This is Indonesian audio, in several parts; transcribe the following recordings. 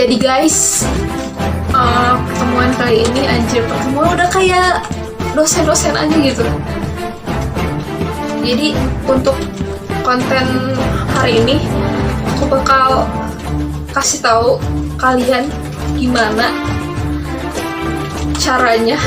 Jadi guys, pertemuan kali ini anjir, pertemuan udah kayak dosen-dosen aja gitu. Jadi untuk konten hari ini aku bakal kasih tahu kalian gimana caranya,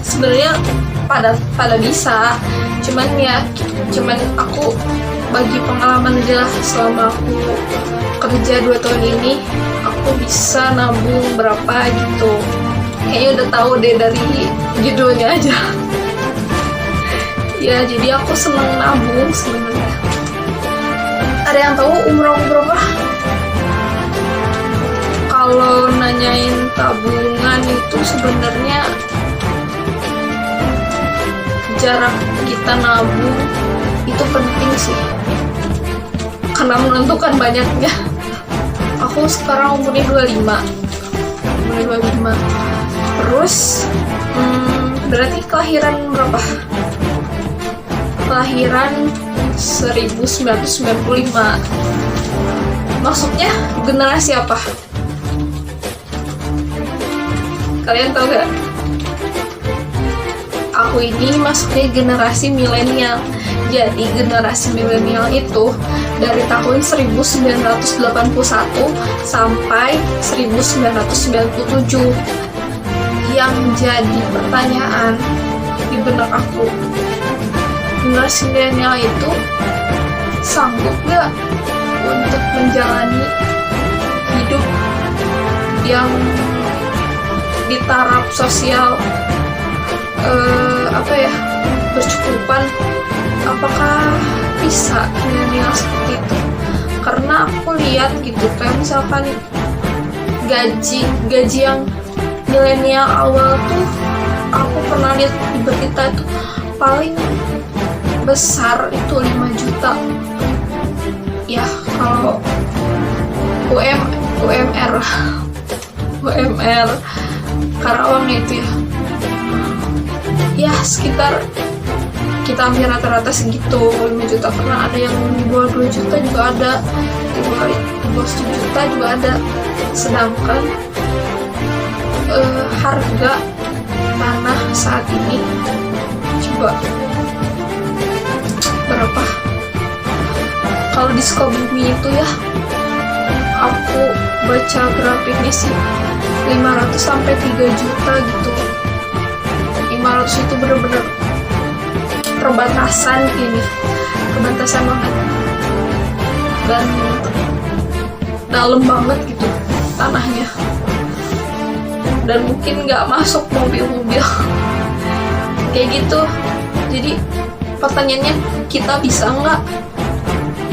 sebenarnya pada bisa, cuman aku bagi pengalaman aja lah. Selama aku kerja 2 tahun ini, aku bisa nabung berapa gitu. Kayaknya udah tahu deh dari judulnya aja. Ya, jadi aku seneng nabung sebenarnya. Ada yang tahu umur aku berapa? Kalau nanyain tabungan itu sebenarnya jarak kita nabung itu penting sih, karena menentukan banyaknya. Aku sekarang umurnya 25. Terus berarti kelahiran berapa? Kelahiran 1995. Maksudnya generasi apa? Kalian tahu gak? Aku ini masuknya generasi milenial. Jadi generasi milenial itu dari tahun 1981 sampai 1997. Yang jadi pertanyaan di benak aku, generasi milenial itu sanggup gak untuk menjalani hidup yang di taraf sosial bercukupan? Apakah bisa milenial seperti itu? Karena aku lihat gitu, kayak misalkan gaji yang milenial awal tuh, aku pernah lihat di berita itu paling besar itu 5 juta. Ya, kalau UMR Karawang itu ya sekitar, kita ambil rata-rata segitu, 5 juta. Karena ada yang di bawah 2 juta juga ada, di bawah 1 juta juga ada. Sedangkan harga tanah saat ini coba berapa? Kalau di Sukabumi itu ya, aku baca grafiknya sih 500 sampai 3 juta gitu. 500 itu bener-bener perbatasan banget, dan dalam banget gitu tanahnya, dan mungkin nggak masuk mobil-mobil kayak gitu. Jadi pertanyaannya, kita bisa nggak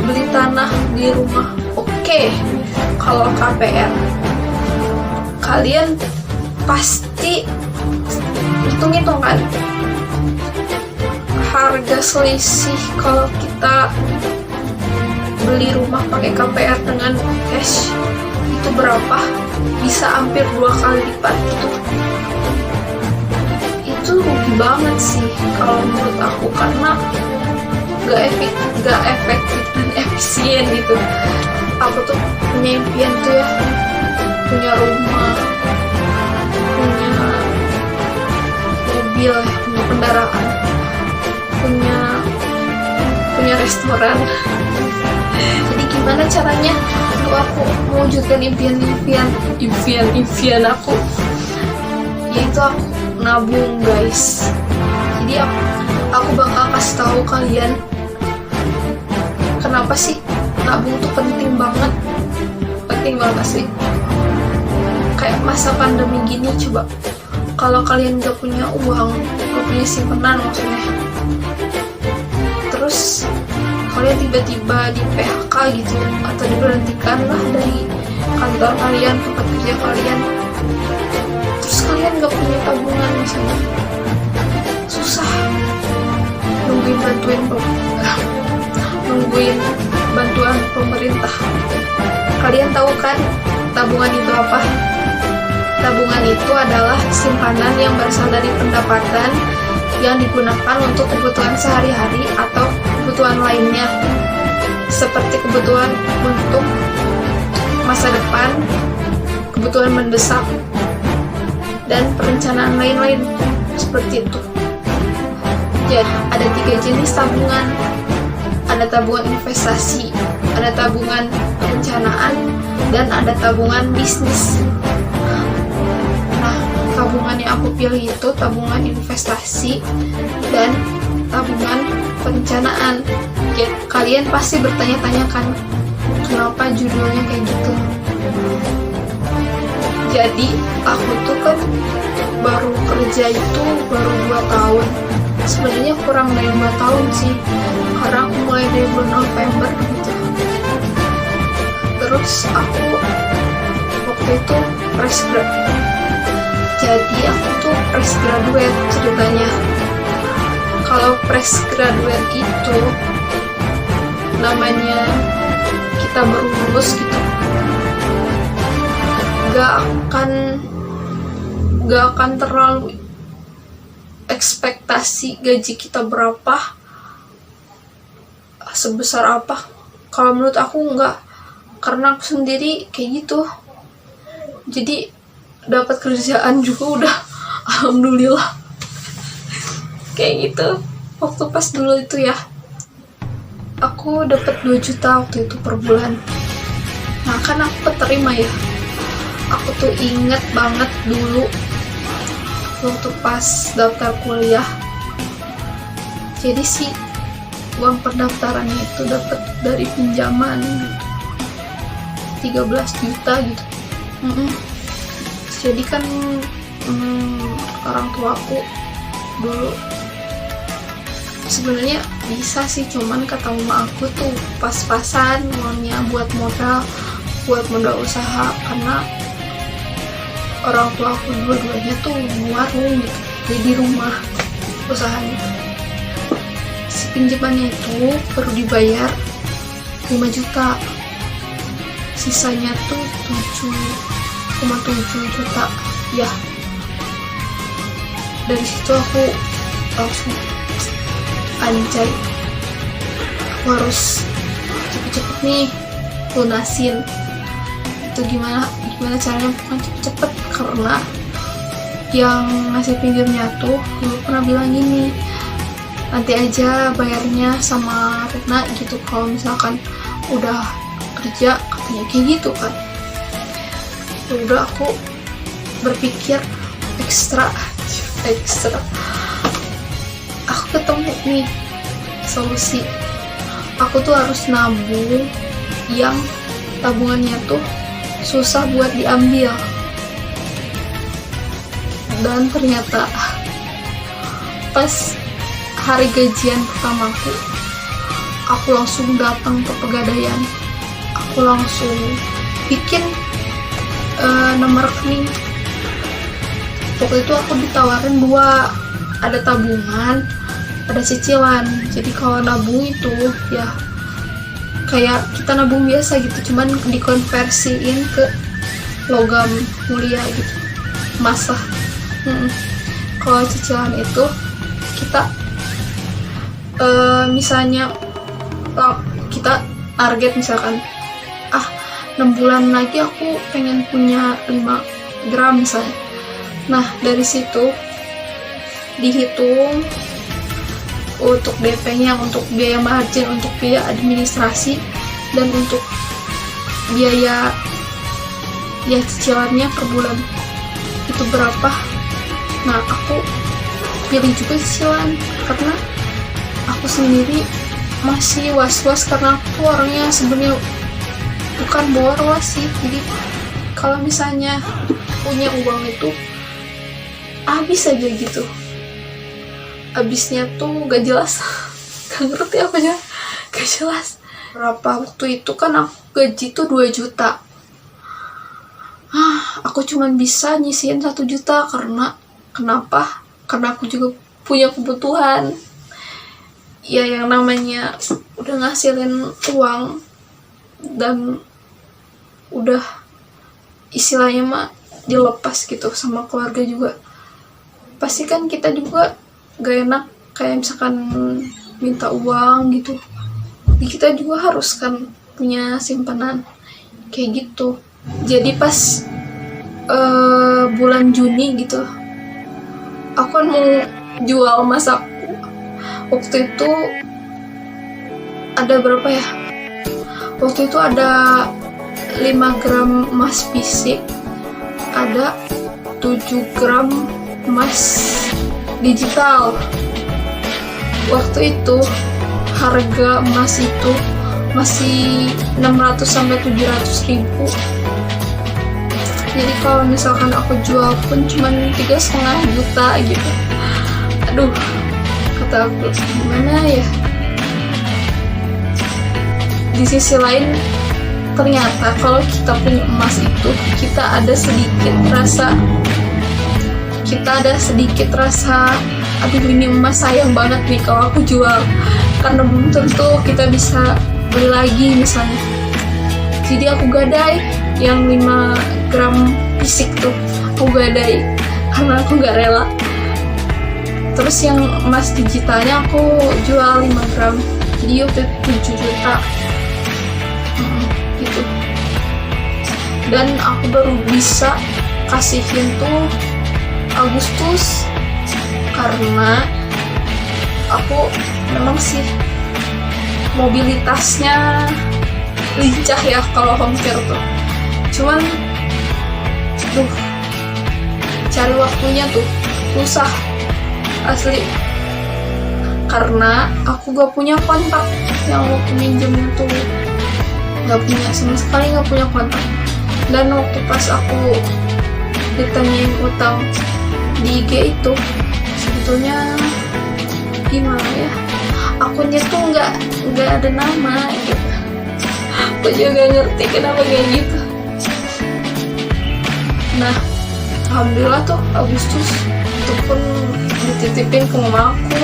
beli tanah, beli rumah? Oke, kalau KPR kalian pasti hitung-hitung kan harga selisih kalau kita beli rumah pakai KPR dengan cash itu berapa? Bisa hampir 2 kali lipat gitu. Itu rugi banget sih kalau menurut aku, karena gak efektif dan efisien gitu. Aku tuh punya impian tuh ya, punya rumah, punya mobil, punya kendaraan, punya restoran. Jadi gimana caranya untuk aku mewujudkan impian aku? Yaitu aku nabung, guys. Jadi aku bakal kasih tahu kalian kenapa sih nabung tuh penting banget sih. Kayak masa pandemi gini, coba kalau kalian gak punya uang, gak punya simpanan maksudnya, terus kalian tiba-tiba di PHK gitu, atau diberhentikan lah dari kantor kalian, tempat kerja kalian, terus kalian gak punya tabungan misalnya, susah nungguin bantuan pemerintah. Kalian tahu kan tabungan itu apa? Tabungan itu adalah simpanan yang berasal dari pendapatan yang digunakan untuk kebutuhan sehari-hari atau kebutuhan lainnya, seperti kebutuhan untuk masa depan, kebutuhan mendesak, dan perencanaan lain-lain seperti itu. Jadi ada 3 jenis tabungan. Ada tabungan investasi, ada tabungan perencanaan, dan ada tabungan bisnis. Nah, tabungan yang aku pilih itu tabungan investasi dan tabungan perencanaan. Ya, kalian pasti bertanya-tanya kan, kenapa judulnya kayak gitu? Jadi, aku tuh kan baru kerja itu baru 2 tahun. Sebenarnya kurang dari 2 tahun sih, karena aku mulai dari bulan November gitu. Terus aku waktu itu fresh grad. Jadi aku tuh fresh graduate ceritanya. Kalau fresh graduate itu namanya kita baru lulus gitu. Gak akan terlalu ekspektasi gaji kita berapa, sebesar apa. Kalau menurut aku enggak, karena aku sendiri kayak gitu. Jadi dapat kerjaan juga udah alhamdulillah kayak gitu. Waktu pas dulu itu ya, aku dapat 2 juta waktu itu per bulan. Nah kan aku keterima ya. Aku tuh inget banget dulu waktu pas daftar kuliah. Jadi sih uang pendaftarannya itu dapat dari pinjaman gitu, 13 juta gitu. Jadi kan orang tuaku dulu sebenarnya bisa sih, cuman kata mama aku tuh pas-pasan uangnya buat modal usaha, karena orang tua aku dua-duanya tuh warung gitu, jadi rumah usahanya. Si pinjamannya itu perlu dibayar 5 juta, sisanya tuh 7,7 juta ya. Dari situ aku langsung anjay, aku harus cepet-cepet nih lunasin. Itu gimana caranya, bukan cepet-cepet, karena yang ngasih pinjamnya tuh dulu pernah bilang gini, nanti aja bayarnya sama Retna gitu kalau misalkan udah kerja, katanya kayak gitu kan. Udah aku berpikir ekstra, aku ketemu nih solusi. Aku tuh harus nabung yang tabungannya tuh susah buat diambil. Dan ternyata pas hari gajian pertamaku, aku langsung datang ke Pegadaian. Aku langsung bikin nomor rekening. Waktu itu aku ditawarin 2, ada tabungan, ada cicilan. Jadi kalau nabung itu ya kayak kita nabung biasa gitu, cuman dikonversiin ke logam mulia gitu, masa. Kalau cicilan itu kita misalnya kita target misalkan 6 bulan lagi aku pengen punya 5 gram misalnya. Nah dari situ dihitung untuk DP-nya, untuk biaya margin, untuk biaya administrasi, dan untuk biaya ya cicilannya per bulan itu berapa. Nah aku pilih juga cicilan karena aku sendiri masih was-was, karena aku orangnya sebenarnya bukan boros sih. Jadi kalau misalnya punya uang itu habis aja gitu, habisnya tuh gak jelas. Gak ngerti apa ya, gak jelas. Berapa waktu itu kan aku gaji tuh 2 juta. Aku cuman bisa nyisihin 1 juta. Kenapa? Karena aku juga punya kebutuhan. Ya yang namanya udah ngasilin uang dan udah istilahnya mah dilepas gitu sama keluarga juga, pasti kan kita juga gak enak kayak misalkan minta uang gitu. Jadi kita juga harus kan punya simpanan. kayak gitu. Jadi pas bulan Juni gitu, aku kan mau jual emas aku. Waktu itu ada berapa ya? Waktu itu ada 5 gram emas fisik, ada 7 gram emas digital. Waktu itu harga emas itu masih 600 sampai 700 ribu. Jadi kalau misalkan aku jual pun cuman 3,5 juta gitu. Aduh, kata aku gimana ya. Di sisi lain, ternyata kalau kita punya emas itu kita ada sedikit rasa aduh ini emas sayang banget nih kalau aku jual, karena belum tentu kita bisa beli lagi misalnya. Jadi aku gadai yang 5 gram fisik tuh, aku gadai karena aku nggak rela. Terus yang emas digitalnya aku jual 5 gram, jadi waktu itu 7 juta gitu. Dan aku baru bisa kasihin tuh Agustus, karena aku memang sih mobilitasnya lincah ya kalau home care tuh. Cuman cari waktunya tuh susah asli, karena aku gak punya kontak yang waktu minjem tuh, gak punya sama sekali, gak punya kontak. Dan waktu pas aku ditanyain utang di IG itu, sebetulnya gimana ya, akunnya tuh nggak ada nama gitu. Aku juga ngerti kenapa kayak gitu. Nah, alhamdulillah tuh Agustus itu pun dititipin ke mama aku,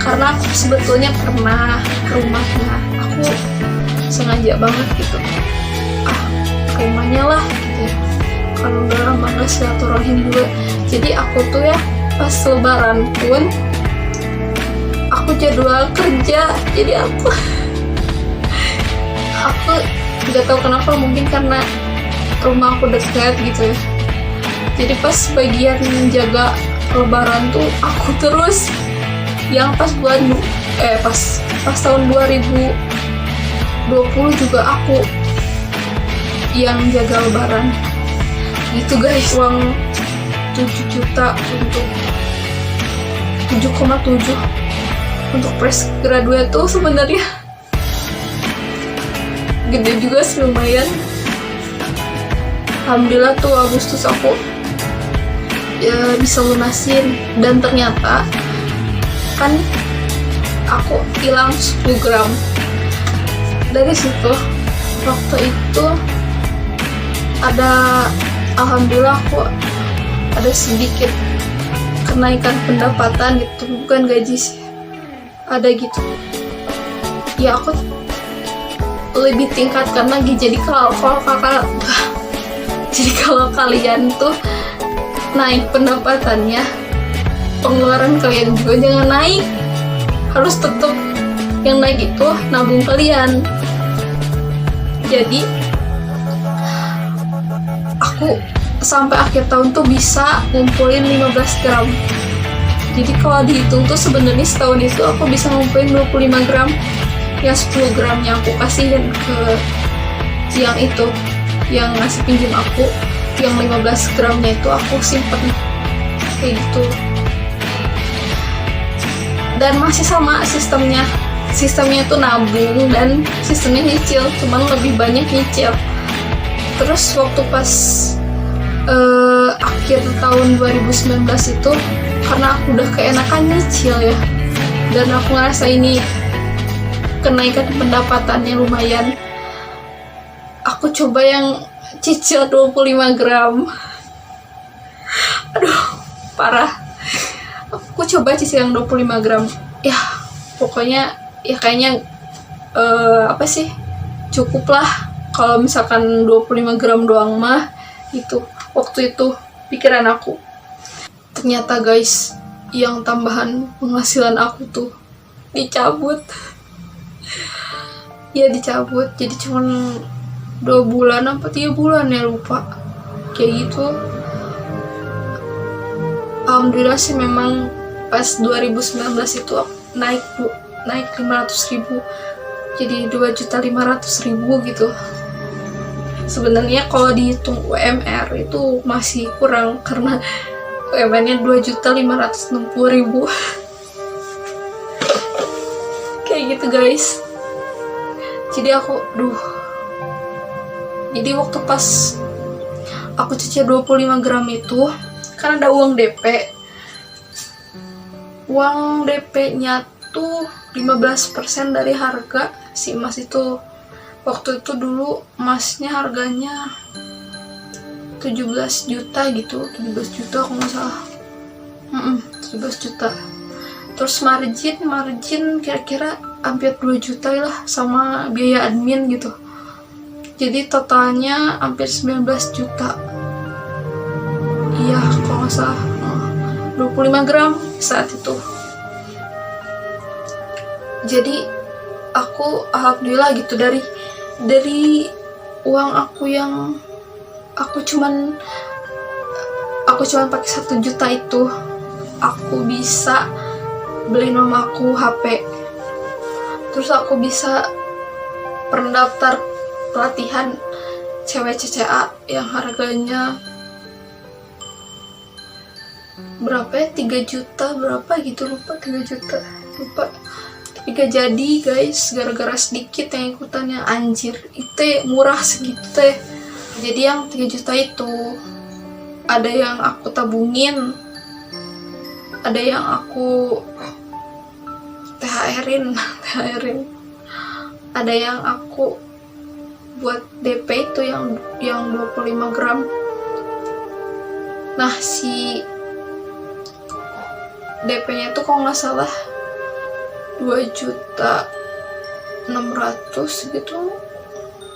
karena aku sebetulnya pernah ke rumahnya. Aku sengaja banget gitu, ke rumahnya lah gitu ya, kalau udah lama gak silaturahim juga. Jadi aku tuh ya pas lebaran pun aku jadwal kerja. Jadi aku nggak tahu kenapa, mungkin karena rumah aku dekat gitu ya. Jadi pas bagian jaga lebaran tuh aku terus, yang pas tahun 2020 juga aku yang jaga lebaran gitu guys. Uang 7 juta untuk 7,7 untuk fresh graduate tuh sebenarnya gede juga sih, lumayan. Alhamdulillah tuh Agustus aku ya bisa lunasin. Dan ternyata kan aku hilang 10 gram dari situ. Waktu itu alhamdulillah aku ada sedikit kenaikan pendapatan gitu, bukan gaji sih, ada gitu ya. Aku lebih tingkatkan lagi. Jadi kalau kalian tuh naik pendapatannya, pengeluaran kalian juga jangan naik. Harus tetap yang naik itu nabung kalian. Jadi aku sampai akhir tahun tuh bisa ngumpulin 15 gram. Jadi kalau dihitung tuh sebenarnya setahun itu aku bisa ngumpulin 25 gram. Yang 10 gramnya aku kasihin ke yang itu, yang ngasih pinjam aku. Yang 15 gramnya itu aku simpen kayak gitu. Dan masih sama sistemnya itu nabung dan sistemnya nyicil, cuman lebih banyak nyicil. Terus waktu pas akhir tahun 2019 itu, karena aku udah keenakan nyicil ya, dan aku ngerasa ini kenaikan pendapatannya lumayan, aku coba yang cicil 25 gram. Aduh, parah. Aku coba cicil yang 25 gram. Ya, pokoknya ya kayaknya cukup lah kalau misalkan 25 gram doang mah. Itu waktu itu pikiran aku. Ternyata guys, yang tambahan penghasilan aku tuh dicabut. Ya dicabut, jadi cuman 2 bulan apa 3 bulan ya, lupa kayak gitu. Alhamdulillah sih memang pas 2019 itu naik 500.000 jadi 2.500.000 gitu. Sebenarnya kalau dihitung UMR itu masih kurang karena UMR-nya 2.560.000 kayak gitu guys. Jadi jadi waktu pas aku cicil 25 gram itu kan ada uang DP. Uang DP-nya tuh 15% dari harga si emas itu. Waktu itu dulu emasnya harganya 17 juta gitu, 17 juta kalau nggak salah. 17 juta. Terus margin kira-kira hampir 2 juta lah sama biaya admin gitu. Jadi totalnya hampir 19 juta. Iya, kalau nggak salah 25 gram saat itu. Jadi aku alhamdulillah gitu dari uang aku yang aku cuman pakai 1 juta itu aku bisa beli mamaku HP. Terus aku bisa pendaftar pelatihan cewek CCA yang harganya berapa ya, 3 juta berapa gitu, lupa 3 juta lupa. Tapi gak jadi guys, gara-gara sedikit yang ikutannya. Anjir, itu murah segitu teh. Jadi yang 3 juta itu ada yang aku tabungin, ada yang aku THR-in, ada yang aku buat DP itu yang 25 gram. Nah, si DP-nya tuh kalau nggak salah 2.600.000 gitu,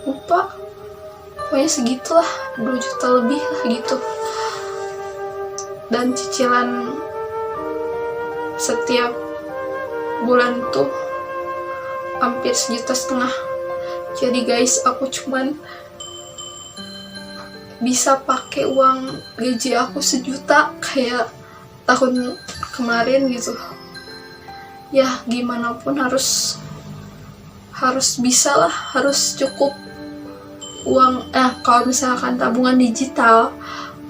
lupa, pokoknya segitulah, 2 juta lebih lah gitu. Dan cicilan setiap bulan tuh hampir 1,5 juta. Jadi guys, aku cuman bisa pakai uang gaji aku 1 juta kayak tahun kemarin gitu. Ya gimana pun harus bisa lah, harus cukup uang. Kalau misalkan tabungan digital,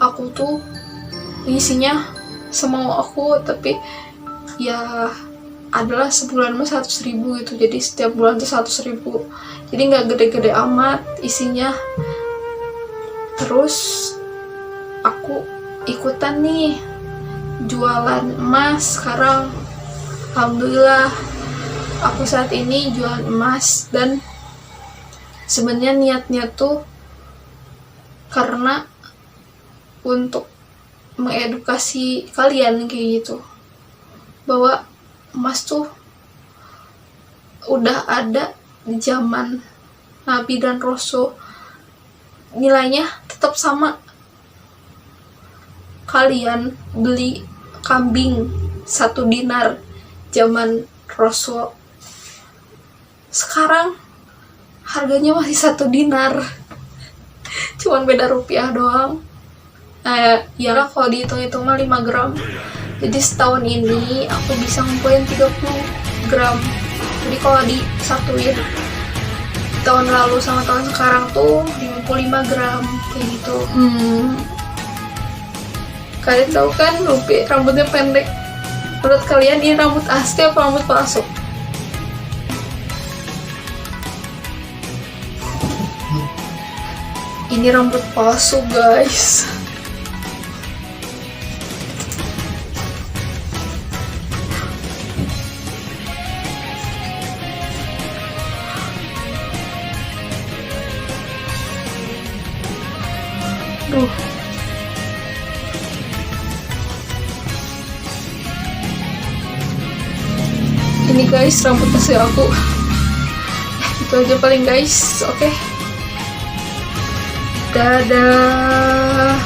aku tuh isinya semau aku, tapi ya adalah sebulan mah 100.000 gitu. Jadi setiap bulan tuh 100.000. Jadi nggak gede-gede amat isinya. Terus aku ikutan nih jualan emas sekarang. Alhamdulillah aku saat ini jualan emas, dan sebenarnya niatnya tuh karena untuk mengedukasi kalian kayak gitu, bahwa emas tuh udah ada di zaman Nabi dan Rasul, nilainya tetap sama. Kalian beli kambing 1 dinar zaman Rasul, sekarang harganya masih 1 dinar, cuman beda rupiah doang. Ya kalau dihitung-hitung mah 5 gram. Jadi setahun ini aku bisa ngumpulin 30 gram. Jadi kalau disatuin tahun lalu sama tahun sekarang tuh 55 gram kayak gitu. Kalian tahu kan Lupi rambutnya pendek. Menurut kalian ini rambut asli apa rambut palsu? Ini rambut palsu guys. Duh. Ini guys rambut asli aku. Itu aja paling guys. Oke. Dadah.